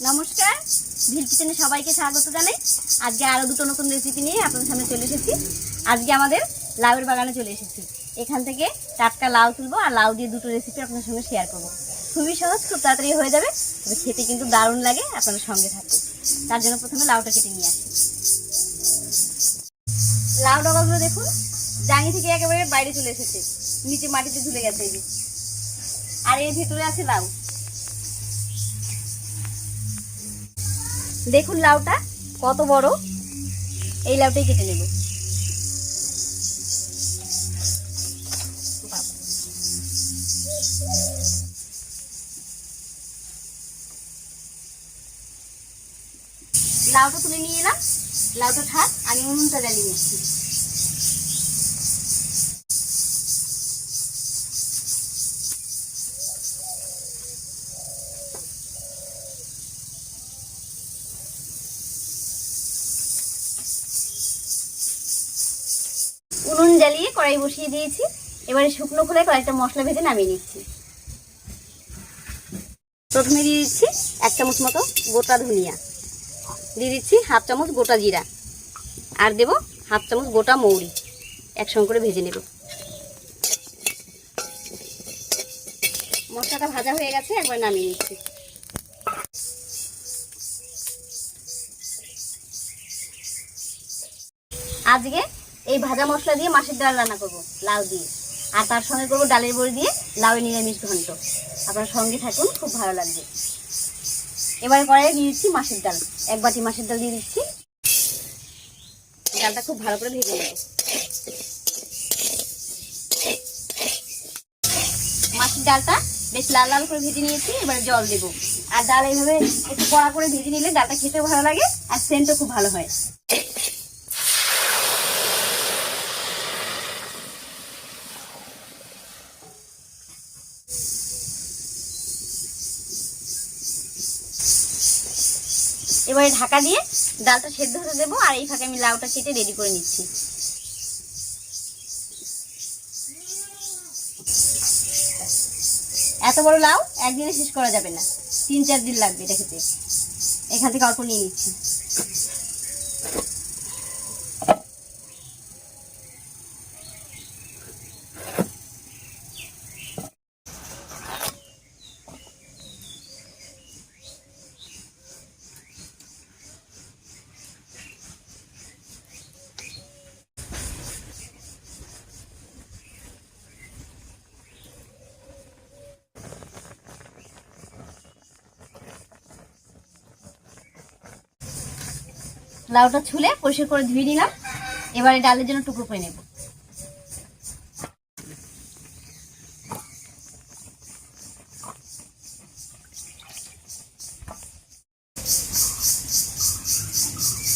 নমস্কার, ভিল কিচেনে সবাইকে স্বাগত জানাই। আজকে আরো দুটো নতুন রেসিপি নিয়ে আপনাদের সামনে চলে এসেছি। আজকে আমাদের লাউয়ের বাগানে চলে এসেছি। এখান থেকে টাটকা লাউ তুলবো আর লাউ দিয়ে দুটো রেসিপি আপনাদের সঙ্গে শেয়ার করবো। খুবই সহজ, খুব তাড়াতাড়ি হয়ে যাবে, তবে খেতে কিন্তু দারুণ লাগে। আপনাদের সঙ্গে থাকুন। তার জন্য প্রথমে লাউটা কেটে নিয়ে আসি। লাউ ডগাগুলো দেখুন, জাঙি থেকে একেবারে বাইরে চলে এসেছে, নিচে মাটিতে ঝুলে গেছে এই যে। আর এর ভিতরে আছে লাউ। দেখুন লাউটা কত বড়, এই লাউটাই কেটে নেব। লাউটা তুলে নিয়ে এলাম। লাউটা থাক, আমি উনুনটা জ্বালিয়ে নিচ্ছি। উনুন জ্বালিয়ে কড়াই বসিয়ে দিয়েছি। এবারে শুকনো খোলায় কয়েকটা মশলা ভেজে নামিয়ে নিচ্ছি। প্রথমে দিয়ে দিচ্ছি 1 চামচ মতো গোটা ধনিয়া, দিয়ে দিচ্ছি 1/2 চামচ গোটা জিরা, আর দেব 1/2 চামচ গোটা মৌরি। একসঙ্গে করে ভেজে নেব। মশলাটা ভাজা হয়ে গেছে, একবার নামিয়ে নিচ্ছি। আজকে এই ভাজা মশলা দিয়ে মাছের ডাল রান্না করব লাউ দিয়ে, আর তার সঙ্গে করবো ডালের বড়ি দিয়ে লাউয়ের নিরামিষ ঘন্ট। আপনার সঙ্গে থাকুন, খুব ভালো লাগবে। এবারে কড়াইয়ে দিয়ে দিচ্ছি মাছের ডাল। 1 বাটি মাছের ডাল দিয়ে দিচ্ছি। ডালটা খুব ভালো করে ভেজে নেব। মাছের ডালটা বেশ লাল লাল করে ভেজে নিয়েছি। এবারে জল দেবো। আর ডাল এইভাবে একটু কড়া করে ভেজে নিলে ডালটা খেতেও ভালো লাগে, আর সেন্টও খুব ভালো হয়। এবারে ঢাকা দিয়ে ডালটা সেদ্ধ হতে দেবো, আর এই ফাঁকে আমি লাউটা কেটে রেডি করে নিচ্ছি। এত বড় লাউ একদিনে শেষ করা যাবে না, 3-4 দিন লাগবে এটা খেতে। এখান থেকে অল্প নিয়ে নিচ্ছি। লাউটা ছুলে পরিষ্কার করে ধুয়ে নিলাম। এবারে ডালের জন্য টুকরো করে নেব।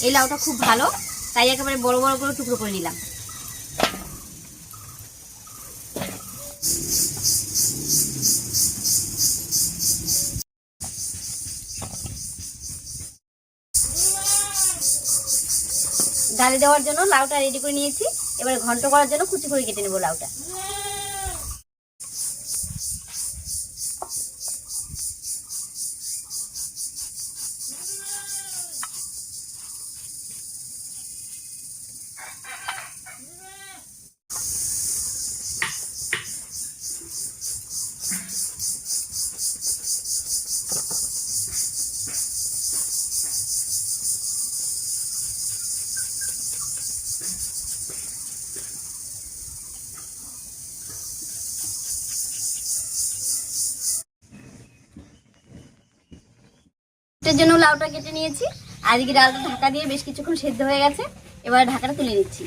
এই লাউটা খুব ভালো, তাই একেবারে বড় বড় করে টুকরো করে নিলাম। ডালে দেওয়ার জন্য লাউটা রেডি করে নিয়েছি। এবারে ঘন্ট করার জন্য কুচি করে কেটে নেব লাউটা। এর জন্য লাউটা কেটে নিয়েছি। আর এদিকে ডালটা ঢাকা দিয়ে বেশ কিছুক্ষণ সেদ্ধ হয়ে গেছে। এবার ঢাকাটা তুলে নিচ্ছি।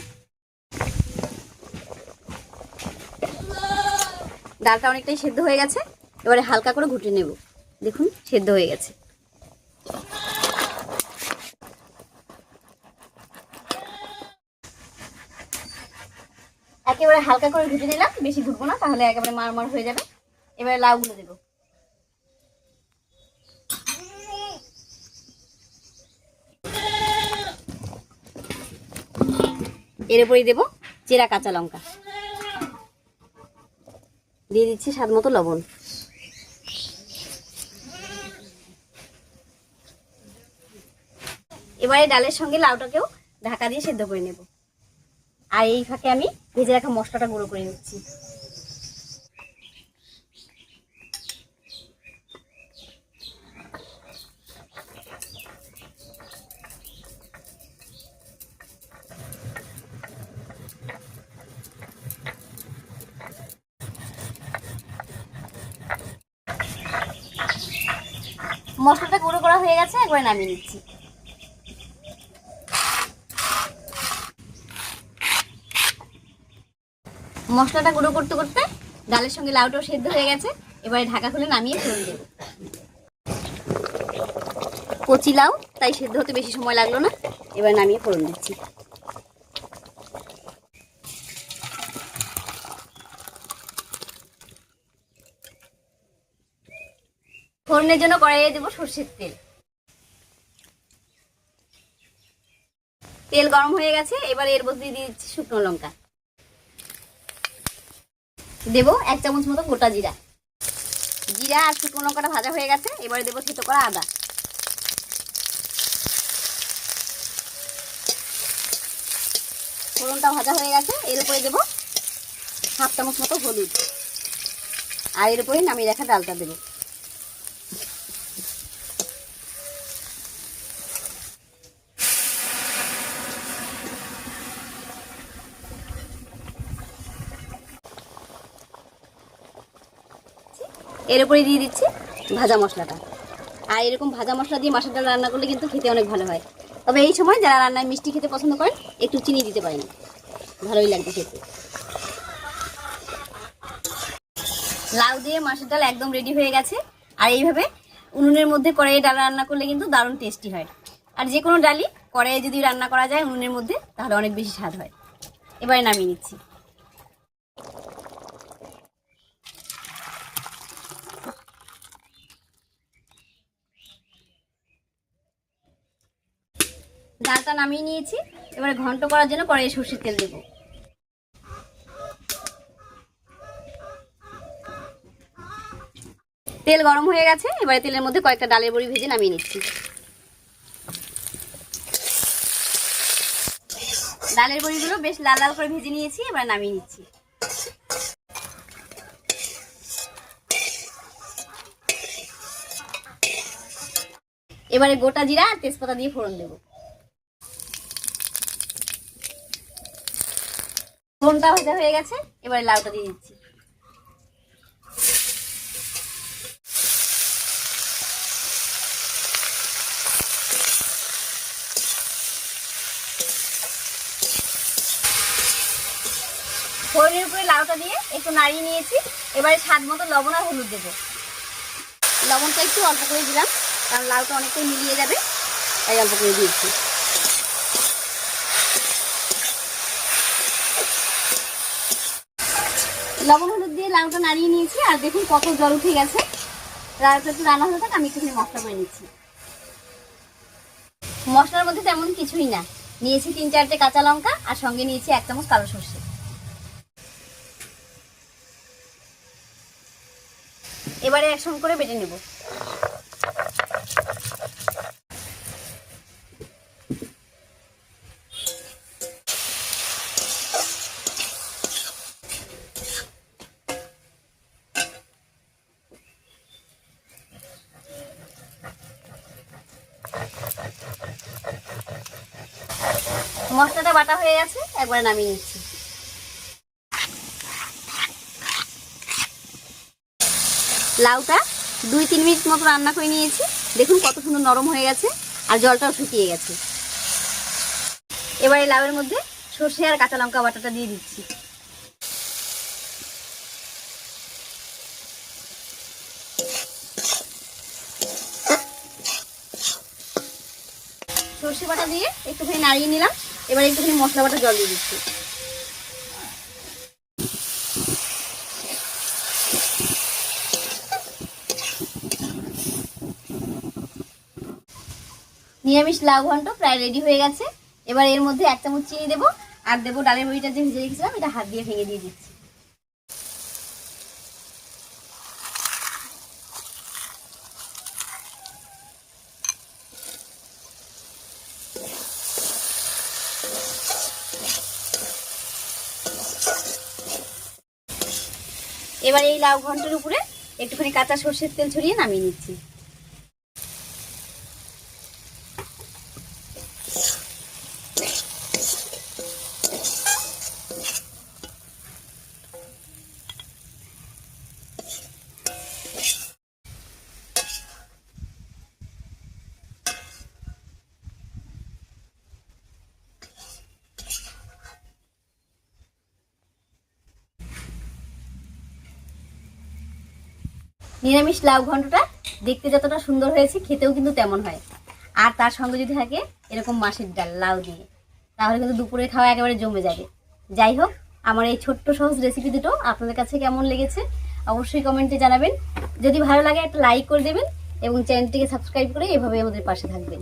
ডালটা অনেকটাই সেদ্ধ হয়ে গেছে। এবারে হালকা করে ঘুটে নেব। দেখুন সেদ্ধ হয়ে গেছে। একেবারে হালকা করে ঘুটে নিলাম, বেশি ঘুটবো না, তাহলে একেবারে মারমার হয়ে যাবে। এবারে লাউগুলো দেবো। এর উপরেই দেবো চেরা কাঁচা লঙ্কা, দিয়ে দিচ্ছি স্বাদ মতো লবণ। এবারে ডালের সঙ্গে লাউটাকেও ঢাকা দিয়ে সেদ্ধ করে নেব। আর এই ফাঁকে আমি ভেজে রাখা মশলাটা গুঁড়ো করে নিচ্ছি। মশলাটা গুঁড়ো করা হয়ে গেছে, একবারে নামিয়ে নিচ্ছি। মশলাটা গুঁড়ো করতে করতে ডালের সঙ্গে লাউটাও সেদ্ধ হয়ে গেছে। এবারে ঢাকা খুলে নামিয়ে ফোড়ন দেব। কচি লাউ, তাই সেদ্ধ হতে বেশি সময় লাগলো না। এবার নামিয়ে ফোড়ন দিচ্ছি। ফোড়নের জন্য কড়াইয়ে দেবো সরষের তেল। তেল গরম হয়ে গেছে, এবার এর মধ্যে দিয়ে দিচ্ছি শুকনো লঙ্কা। দেবো 1 চামচ মতো গোটা জিরা। জিরা আর শুকনো লঙ্কাটা ভাজা হয়ে গেছে, এবারে দেবো থেতো করা আদা। ফোড়নটা ভাজা হয়ে গেছে, এর উপরে দেবো 1/2 চামচ মতো হলুদ, আর এর উপরে নামিয়ে রাখা ডালটা দেবো। এর উপরে দিয়ে দিচ্ছি ভাজা মশলাটা। আর এরকম ভাজা মশলা দিয়ে মাছের ডাল রান্না করলে কিন্তু খেতে অনেক ভালো হয়। তবে এই সময় যারা রান্নায় মিষ্টি খেতে পছন্দ করেন একটু চিনি দিতে পারেন, ভালোই লাগবে খেতে। লাউ দিয়ে মাছের ডাল একদম রেডি হয়ে গেছে। আর এইভাবে উনুনের মধ্যে কড়াইয়ে ডাল রান্না করলে কিন্তু দারুণ টেস্টি হয়। আর যে কোনো ডালই কড়াইয়ে যদি রান্না করা যায় উনুনের মধ্যে, তাহলে অনেক বেশি স্বাদ হয়। এবারে নামিয়ে নিচ্ছি। ডালটা নামিয়ে নিয়েছি, এবারে ঘন্ট করার জন্য কড়াইয়ে সরষের তেল দেবো। তেল গরম হয়ে গেছে, এবারে তেলের মধ্যে কয়েকটা ডালের বড়ি ভেজে নামিয়ে নিচ্ছি। ডালের বড়িগুলো বেশ লাল লাল করে ভেজে নিয়েছি, এবার নামিয়ে নিচ্ছি। এবারে গোটা জিরা আর তেজপাতা দিয়ে ফোড়ন দেব। ফোড়নটা ভাজা হয়ে গেছে, এবারে লাউটা দিয়ে দিচ্ছি। ফোড়নের উপরে লাউটা দিয়ে একটু নাড়িয়ে নিয়েছি। এবারে স্বাদ মতো লবণ আর হলুদ দেবো। লবণটা একটু অল্প করে দিলাম, কারণ লাউটা অনেকটাই মিলিয়ে যাবে, তাই অল্প করে দিয়েছি। লবণ হলুদ দিয়ে লাউটা নাড়িয়ে নিয়েছি। আর দেখুন কত জল উঠে গেছে। লাউটা একটু রান্না হয়ে থাকে, আমি একটুখানি মশলা করে নিচ্ছি। মশলার মধ্যে তেমন কিছুই না, নিয়েছি 3-4টে কাঁচা লঙ্কা, আর সঙ্গে নিয়েছি 1 চামচ কালো সরষে। এবারে একসঙ্গে করে বেটে নেব। মশলাটা বাটা হয়ে গেছে, একবারে নামিয়ে নিচ্ছি। লাউটা 2-3 মিনিট মতো রান্না করে নিয়েছি। দেখুন কত সুন্দর নরম হয়ে গেছে, আর জলটাও শুকিয়ে গেছে। এবারে লাউয়ের মধ্যে সর্ষে আর কাঁচা লঙ্কা বাটাটা দিয়ে দিচ্ছি। সর্ষে বাটা দিয়ে একটুখানি নাড়িয়ে নিলাম। এবার একটুখানি মশলা বাটা জল দিয়ে দিচ্ছি। নিরামিষ লাউ ঘন্ট প্রায় রেডি হয়ে গেছে। এবার এর মধ্যে 1 চামচ চিনি দেবো, আর দেবো ডালের বড়িটা যে ভেজে রেখেছিলাম, এটা হাত দিয়ে ভেঙে দিয়ে দিচ্ছি। এবার এই লাউ ঘন্টের উপরে একটুখানি কাঁচা সর্ষের তেল ছড়িয়ে নামিয়ে নিচ্ছি। নিরামিষ লাউ ঘন্টটা দেখতে যতটা সুন্দর হয়েছে খেতেও কিন্তু তেমন হয়। আর তার সঙ্গে যদি থাকে এরকম মাছের ডাল লাউ দিয়ে, তাহলে কিন্তু দুপুরে খাওয়া একেবারে জমে যাবে। যাই হোক, আমার এই ছোট্ট সহজ রেসিপি দুটো আপনাদের কাছে কেমন লেগেছে অবশ্যই কমেন্টে জানাবেন। যদি ভালো লাগে একটা লাইক করে দেবেন এবং চ্যানেলটিকে সাবস্ক্রাইব করে এভাবে আমাদের পাশে থাকবেন।